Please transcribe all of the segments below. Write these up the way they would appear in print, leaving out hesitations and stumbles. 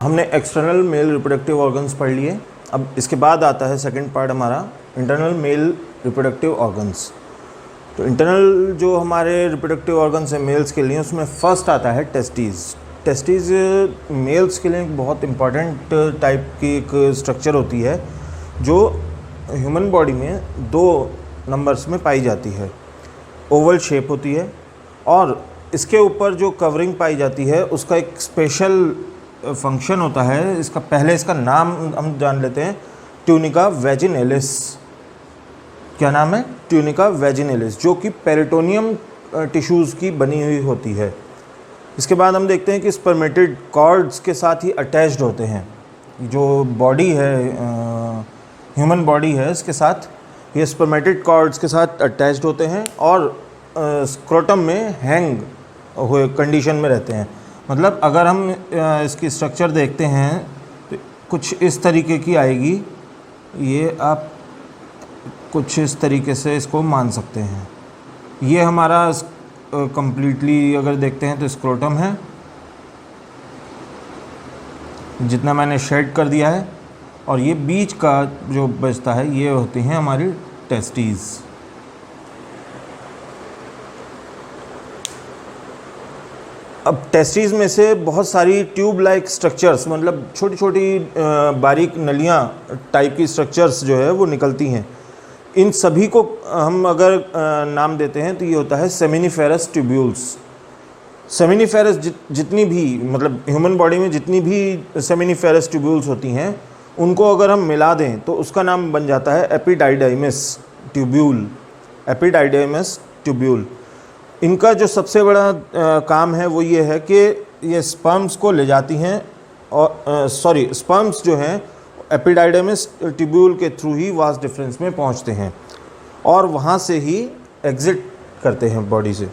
हमने external male reproductive organs पढ़ लिए। अब इसके बाद आता है सेकंड पार्ट हमारा इंटरनल मेल रिप्रोडक्टिव ऑर्गन्स। तो इंटरनल जो हमारे रिप्रोडक्टिव ऑर्गन्स हैं मेल्स के लिए, उसमें फर्स्ट आता है टेस्टीज़। टेस्टीज़ मेल्स के लिए एक बहुत इम्पॉर्टेंट टाइप की एक स्ट्रक्चर होती है जो ह्यूमन बॉडी में 2 नंबर्स में पाई जाती है। ओवल शेप होती है और इसके ऊपर जो कवरिंग पाई जाती है उसका एक स्पेशल फंक्शन होता है। इसका नाम हम जान लेते हैं, ट्यूनिका वेजिनेलिस। क्या नाम है? ट्यूनिका वेजिनेलिस, जो कि पेरिटोनियम टिश्यूज़ की बनी हुई होती है। इसके बाद हम देखते हैं कि स्पर्मेटिड कॉर्ड्स के साथ ही अटैच्ड होते हैं। जो बॉडी है, ह्यूमन बॉडी है, इसके साथ ये स्पर्मेटिड कॉर्ड्स के साथ अटैच्ड होते हैं और स्क्रोटम में हैंग हुए कंडीशन में रहते हैं। मतलब अगर हम इसकी स्ट्रक्चर देखते हैं तो कुछ इस तरीके की आएगी। ये आप कुछ इस तरीके से इसको मान सकते हैं। ये हमारा कंप्लीटली अगर देखते हैं तो स्क्रोटम है, जितना मैंने शेड कर दिया है, और ये बीच का जो बचता है ये होती हैं हमारी टेस्टीज़। अब टेस्टीज़ में से बहुत सारी ट्यूब लाइक स्ट्रक्चर्स, मतलब छोटी छोटी बारीक नलियाँ टाइप की स्ट्रक्चर्स जो है वो निकलती हैं। इन सभी को हम अगर नाम देते हैं तो ये होता है सेमिनिफेरस ट्यूब्यूल्स। सेमिनिफेरस जितनी भी, मतलब ह्यूमन बॉडी में जितनी भी सेमिनिफेरस ट्यूब्यूल्स होती हैं उनको अगर हम मिला दें तो उसका नाम बन जाता है एपिडाइडाइमस ट्यूब्यूल। एपिडाइडाइमस ट्यूब्यूल। इनका जो सबसे बड़ा काम है वो ये है कि ये स्पर्म्स को ले जाती हैं और स्पर्म्स जो हैं एपिडाइडाइमस ट्यूब्यूल के थ्रू ही वास डिफरेंस में पहुंचते हैं और वहाँ से ही एग्ज़िट करते हैं बॉडी से।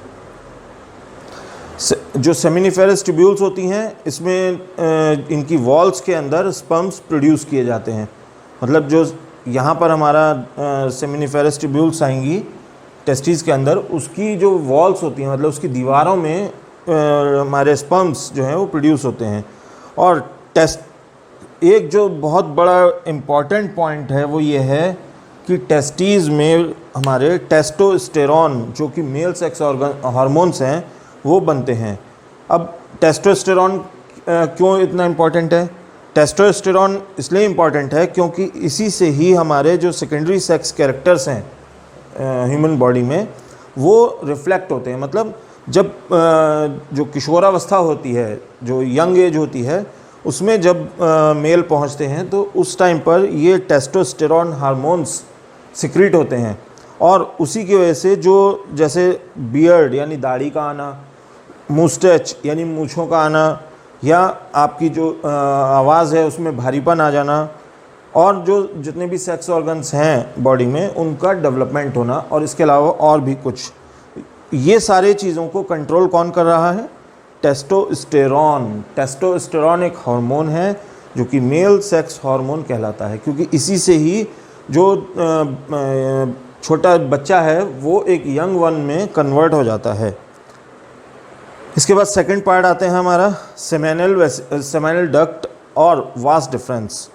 जो सेमिनिफेरस ट्यूब्यूल्स होती हैं इसमें इनकी वॉल्स के अंदर स्पर्म्स प्रोड्यूस किए जाते हैं। मतलब जो यहाँ पर हमारा सेमिनिफेरस ट्यूब्यूल्स आएंगी टेस्टीज़ के अंदर, उसकी जो वॉल्स होती हैं, मतलब उसकी दीवारों में हमारे स्पर्म्स जो हैं वो प्रोड्यूस होते हैं। और एक जो बहुत बड़ा इम्पॉर्टेंट पॉइंट है वो ये है कि टेस्टीज़ में हमारे टेस्टोस्टेरॉन, जो कि मेल सेक्स हार्मोन्स हैं, वो बनते हैं। अब टेस्टोस्टेरॉन क्यों इतना इम्पॉर्टेंट है? टेस्टोस्टेरॉन इसलिए इम्पॉर्टेंट है क्योंकि इसी से ही हमारे जो सेकेंडरी सेक्स कैरेक्टर्स हैं ह्यूमन बॉडी में वो रिफ्लेक्ट होते हैं। मतलब जब जो किशोरावस्था होती है, जो यंग एज होती है, उसमें जब मेल पहुंचते हैं तो उस टाइम पर ये टेस्टोस्टेरॉन हार्मोन्स सिक्रीट होते हैं और उसी की वजह से जो जैसे बियर्ड यानी दाढ़ी का आना, मुस्टैच यानी मूँछों का आना, या आपकी जो आवाज़ है उसमें भारीपन आ जाना, और जो जितने भी सेक्स ऑर्गन्स हैं बॉडी में उनका डेवलपमेंट होना, और इसके अलावा और भी कुछ, ये सारे चीज़ों को कंट्रोल कौन कर रहा है? टेस्टोस्टेरॉन। टेस्टोस्टेरॉन एक हार्मोन है जो कि मेल सेक्स हार्मोन कहलाता है, क्योंकि इसी से ही जो छोटा बच्चा है वो एक यंग वन में कन्वर्ट हो जाता है। इसके बाद सेकंड पार्ट आते हैं हमारा सेमेनल डक्ट और वास डिफरेंस।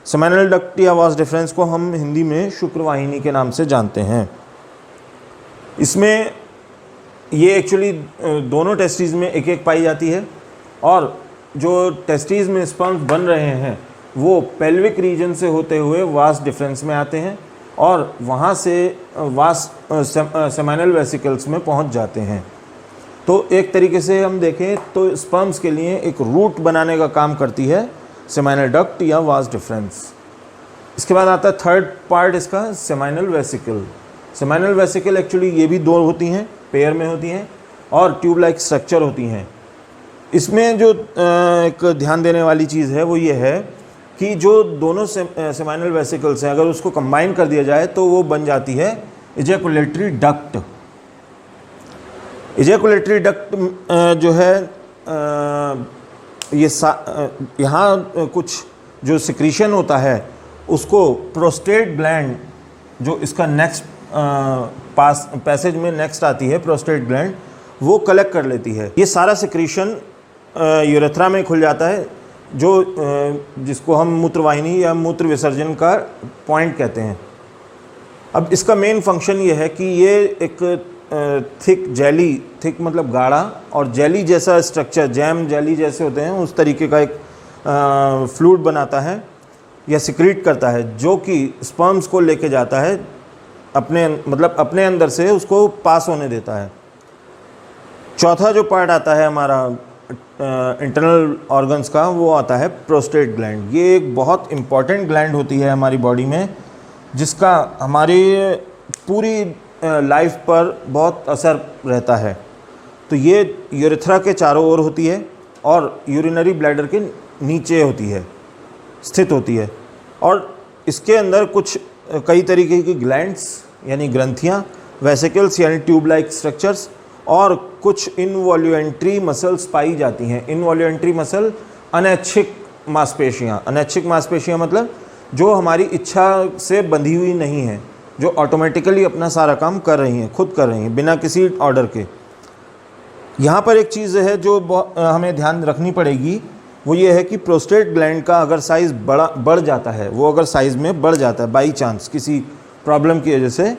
सेमेनल डक्ट या वास डिफरेंस को हम हिंदी में शुक्रवाहिनी के नाम से जानते हैं। इसमें ये एक्चुअली दोनों टेस्टीज़ में एक एक पाई जाती है, और जो टेस्टीज़ में स्पर्म्स बन रहे हैं वो पेल्विक रीजन से होते हुए वास डिफरेंस में आते हैं और वहाँ से वास सेमेनल वेसिकल्स में पहुँच जाते हैं। तो एक तरीके से हम देखें तो स्पर्म्स के लिए एक रूट बनाने का काम करती है सेमेनल डक्ट या वास डिफरेंस। इसके बाद आता है थर्ड पार्ट इसका, seminal vesicle. Seminal vesicle actually ये भी 2 होती हैं, पेयर में होती हैं और ट्यूब लाइक स्ट्रक्चर होती हैं। इसमें जो एक ध्यान देने वाली चीज़ है वो ये है कि जो दोनों सेमेनल वेसिकल्स हैं, अगर उसको कंबाइन कर दिया जाए तो वो बन जाती है इजैकुलेटरी डक्ट। इजैकुलेटरी डक्ट जो है ये यहाँ कुछ जो सिक्रीशन होता है उसको प्रोस्टेट ग्लैंड, जो इसका नेक्स्ट पैसेज में नेक्स्ट आती है प्रोस्टेट ग्लैंड, वो कलेक्ट कर लेती है। ये सारा सिक्रीशन यूरेथ्रा में खुल जाता है। जिसको हम मूत्रवाहिनी या मूत्र विसर्जन का पॉइंट कहते हैं। अब इसका मेन फंक्शन ये है कि ये एक थिक जेली, थिक मतलब गाढ़ा, और जेली जैसा स्ट्रक्चर, जैम जेली जैसे होते हैं उस तरीके का एक फ्लूइड बनाता है या सिक्रीट करता है, जो कि स्पर्म्स को लेके जाता है अपने अंदर से उसको पास होने देता है। चौथा जो पार्ट आता है हमारा इंटरनल ऑर्गन्स का, वो आता है प्रोस्टेट ग्लैंड। ये एक बहुत इम्पॉर्टेंट ग्लैंड होती है हमारी बॉडी में, जिसका हमारी पूरी लाइफ पर बहुत असर रहता है। तो ये यूरेथ्रा के चारों ओर होती है और यूरिनरी ब्लैडर के नीचे होती है, स्थित होती है, और इसके अंदर कुछ कई तरीके की ग्लैंड्स यानी ग्रंथियाँ, वेसिकल्स यानी ट्यूब लाइक स्ट्रक्चर्स, और कुछ इनवॉल्यूएंट्री मसल्स पाई जाती हैं। इनवॉल्यूएंट्री मसल अनैच्छिक मांसपेशियाँ। अनैच्छिक मांसपेशियाँ मतलब जो हमारी इच्छा से बंधी हुई नहीं हैं, जो ऑटोमेटिकली अपना सारा काम कर रही हैं, खुद कर रही हैं, बिना किसी ऑर्डर के। यहाँ पर एक चीज़ है जो हमें ध्यान रखनी पड़ेगी, वो ये है कि प्रोस्टेट ग्लैंड का अगर साइज़ बढ़ जाता है, वो अगर साइज़ में बढ़ जाता है बाई चांस किसी प्रॉब्लम की वजह से,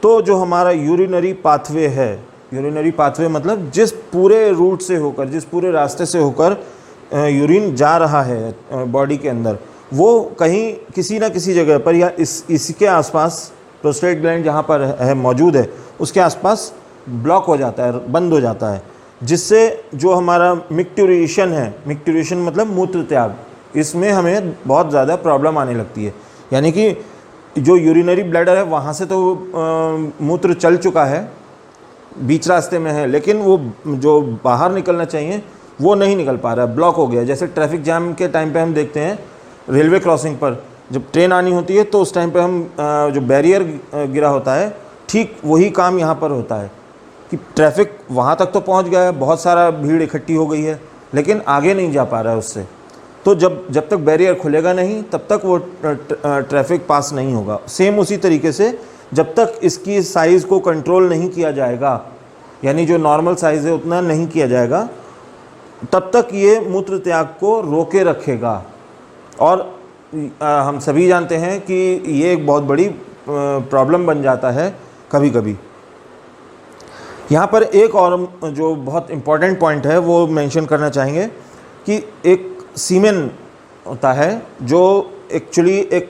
तो जो हमारा यूरिनरी पाथवे है, यूरिनरी पाथवे मतलब जिस पूरे रूट से होकर, जिस पूरे रास्ते से होकर यूरिन जा रहा है बॉडी के अंदर, वो कहीं किसी ना किसी जगह पर या इसके आसपास, प्रोस्टेट ग्लैंड जहाँ पर है मौजूद है उसके आसपास ब्लॉक हो जाता है, बंद हो जाता है, जिससे जो हमारा मिक्टुरेशन है, मिक्टुरेशन मतलब मूत्र त्याग, इसमें हमें बहुत ज़्यादा प्रॉब्लम आने लगती है। यानी कि जो यूरिनरी ब्लैडर है वहाँ से तो मूत्र चल चुका है, बीच रास्ते में है, लेकिन वो जो बाहर निकलना चाहिए वो नहीं निकल पा रहा है, ब्लॉक हो गया। जैसे ट्रैफिक जाम के टाइम पे हम देखते हैं रेलवे क्रॉसिंग पर जब ट्रेन आनी होती है तो उस टाइम पे हम जो बैरियर गिरा होता है, ठीक वही काम यहाँ पर होता है कि ट्रैफिक वहाँ तक तो पहुँच गया है, बहुत सारा भीड़ इकट्ठी हो गई है, लेकिन आगे नहीं जा पा रहा है उससे। तो जब तक बैरियर खुलेगा नहीं तब तक वो ट्रैफिक पास नहीं होगा। सेम उसी तरीके से जब तक इसकी साइज़ को कंट्रोल नहीं किया जाएगा, यानी जो नॉर्मल साइज़ है उतना नहीं किया जाएगा, तब तक ये मूत्र त्याग को रोके रखेगा। और हम सभी जानते हैं कि ये एक बहुत बड़ी प्रॉब्लम बन जाता है कभी कभी। यहाँ पर एक और जो बहुत इम्पॉर्टेंट पॉइंट है वो मेंशन करना चाहेंगे कि एक सीमेन होता है जो एक्चुअली एक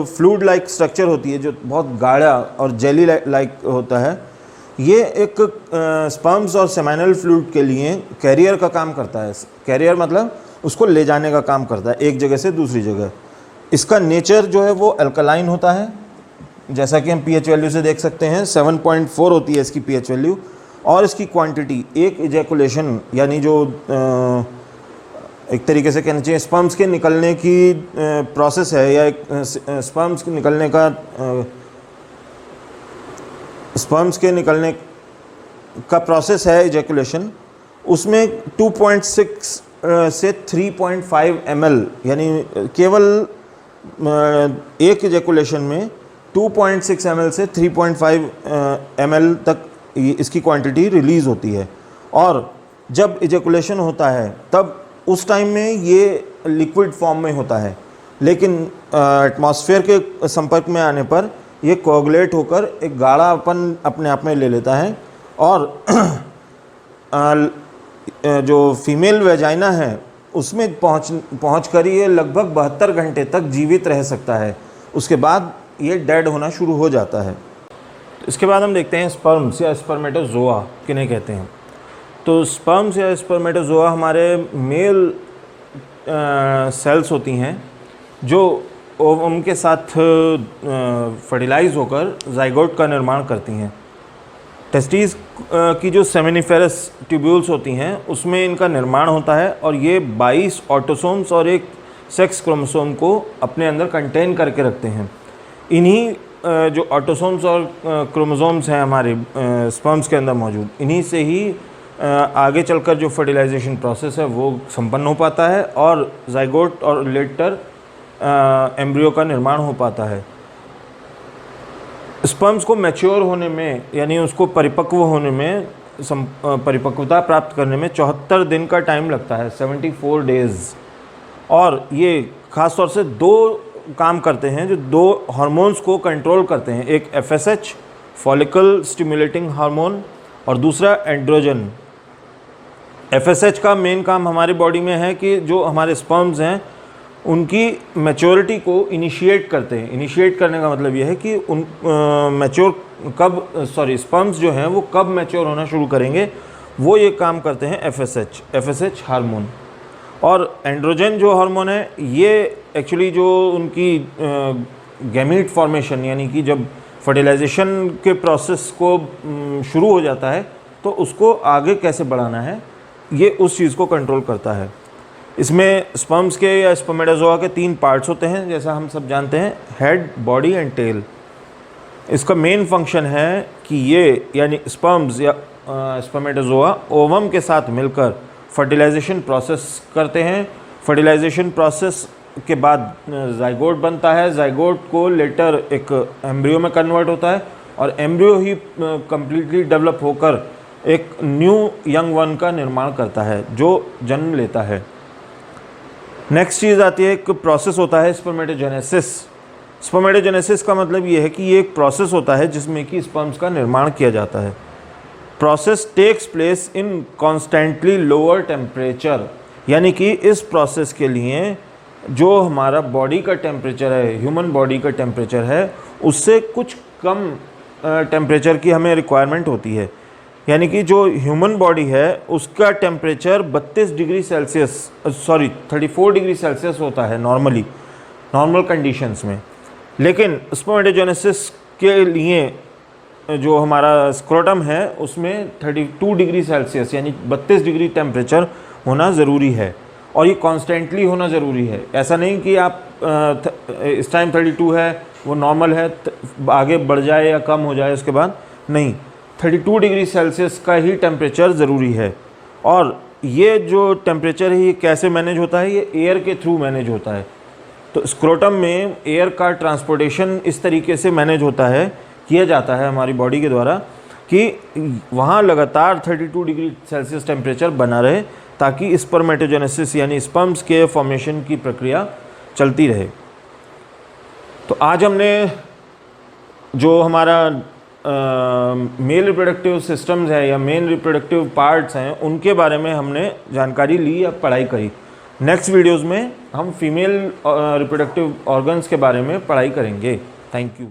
फ्लूइड लाइक स्ट्रक्चर होती है, जो बहुत गाढ़ा और जेली लाइक होता है। ये एक स्पर्म्स और सेमिनल फ्लूइड के लिए कैरियर का काम करता है। कैरियर मतलब उसको ले जाने का काम करता है एक जगह से दूसरी जगह। इसका नेचर जो है वो अल्कलाइन होता है, जैसा कि हम पीएच वैल्यू से देख सकते हैं 7.4 होती है इसकी पीएच वैल्यू। और इसकी क्वांटिटी, एक इजैकुलेशन यानी जो एक तरीके से कहना चाहिए स्पर्म्स के निकलने की प्रोसेस है, या एक स्पर्म्स के निकलने का प्रोसेस है इजैकुलेशन, उसमें 2.6 से 3.5 ml, यानी केवल एक इजैकुलेशन में 2.6 ml से 3.5 ml तक इसकी क्वांटिटी रिलीज़ होती है। और जब इजैकुलेशन होता है तब उस टाइम में ये लिक्विड फॉर्म में होता है, लेकिन एटमॉस्फेयर के संपर्क में आने पर ये कोगुलेट होकर एक गाढ़ापन अपने आप में ले लेता है। और जो फीमेल वेजाइना है उसमें पहुँच कर ये लगभग 72 घंटे तक जीवित रह सकता है, उसके बाद ये डेड होना शुरू हो जाता है। इसके बाद हम देखते हैं स्पर्म्स या स्पर्मेटोजोआ किन्हें कहते हैं। तो स्पर्म्स या स्पर्मेटोजोआ हमारे मेल सेल्स होती हैं जो ओवम के साथ फर्टिलाइज होकर जाइगोट का निर्माण करती हैं। टेस्टिस की जो सेमिनिफेरस ट्यूब्यूल्स होती हैं उसमें इनका निर्माण होता है, और ये 22 ऑटोसोम्स और एक सेक्स क्रोमोसोम को अपने अंदर कंटेन करके रखते हैं। इन्हीं जो ऑटोसोम्स और क्रोमोसोम्स हैं हमारे स्पर्म्स के अंदर मौजूद, इन्हीं से ही आगे चलकर जो फर्टिलाइजेशन प्रोसेस है वो संपन्न हो पाता है और जाइगोट और लेटर एम्ब्रियो का निर्माण हो पाता है। स्पर्म्स को मैच्योर होने में, यानी उसको परिपक्व होने में, परिपक्वता प्राप्त करने में 74 दिन का टाइम लगता है, 74 डेज़। और ये ख़ास तौर से दो काम करते हैं जो दो हार्मोन्स को कंट्रोल करते हैं, एक FSH फॉलिकल स्टिमुलेटिंग हार्मोन और दूसरा एंड्रोजन। FSH का मेन काम हमारी बॉडी में है कि जो हमारे स्पर्म्स हैं उनकी मैच्योरिटी को इनिशिएट करते हैं। इनिशिएट करने का मतलब यह है कि उन स्पर्म्स जो हैं वो कब मैच्योर होना शुरू करेंगे, वो ये काम करते हैं FSH हार्मोन। और एंड्रोजन जो हार्मोन है ये एक्चुअली जो उनकी गैमीट फॉर्मेशन यानी कि जब फर्टिलाइजेशन के प्रोसेस को शुरू हो जाता है तो उसको आगे कैसे बढ़ाना है, ये उस चीज़ को कंट्रोल करता है। इसमें स्पर्म्स के या स्पर्मेटोजोआ के 3 पार्ट्स होते हैं, जैसा हम सब जानते हैं, हेड, बॉडी एंड टेल। इसका मेन फंक्शन है कि ये यानी स्पर्म्स या स्पर्मेटोजोआ ओवम के साथ मिलकर फर्टिलाइजेशन प्रोसेस करते हैं। फर्टिलाइजेशन प्रोसेस के बाद जाइगोट बनता है। जाइगोट को लेटर एक एम्ब्रियो में कन्वर्ट होता है और एम्ब्रियो ही कम्प्लीटली डेवलप होकर एक न्यू यंग वन का निर्माण करता है जो जन्म लेता है। नेक्स्ट चीज़ आती है, एक प्रोसेस होता है स्पर्मेटोजेनेसिस। स्पर्मेटोजेनेसिस का मतलब ये है कि ये एक प्रोसेस होता है जिसमें कि स्पर्म्स का निर्माण किया जाता है। Process takes place in constantly lower temperature, यानी कि इस प्रोसेस के लिए जो हमारा बॉडी का टेम्परेचर है, ह्यूमन बॉडी का टेम्परेचर है, उससे कुछ कम टेम्परेचर की हमें रिक्वायरमेंट होती है। यानी कि जो ह्यूमन बॉडी है उसका टेम्परेचर 34 डिग्री सेल्सियस होता है नॉर्मल कंडीशंस में। लेकिन स्पर्मेटोजेनेसिस के लिए जो हमारा स्क्रोटम है उसमें 32 डिग्री सेल्सियस यानी 32 डिग्री टेम्परेचर होना ज़रूरी है और ये कॉन्स्टेंटली होना ज़रूरी है। ऐसा नहीं कि आप इस टाइम 32 है वो नॉर्मल है, आगे बढ़ जाए या कम हो जाए उसके बाद, नहीं, 32 डिग्री सेल्सियस का ही टेम्परेचर ज़रूरी है। और ये जो टेम्परेचर है ये कैसे मैनेज होता है, ये एयर के थ्रू मैनेज होता है। तो स्क्रोटम में एयर का ट्रांसपोर्टेशन इस तरीके से मैनेज होता है, किया जाता है हमारी बॉडी के द्वारा कि वहाँ लगातार 32 डिग्री सेल्सियस टेम्परेचर बना रहे ताकि स्पर्मेटोजेनेसिस यानी स्पर्म्स के फॉर्मेशन की प्रक्रिया चलती रहे। तो आज हमने जो हमारा मेल रिप्रोडक्टिव सिस्टम्स है या मेन रिप्रोडक्टिव पार्ट्स हैं उनके बारे में हमने जानकारी ली या पढ़ाई करी। नेक्स्ट वीडियोज़ में हम फीमेल रिप्रोडक्टिव ऑर्गन्स के बारे में पढ़ाई करेंगे। Thank you.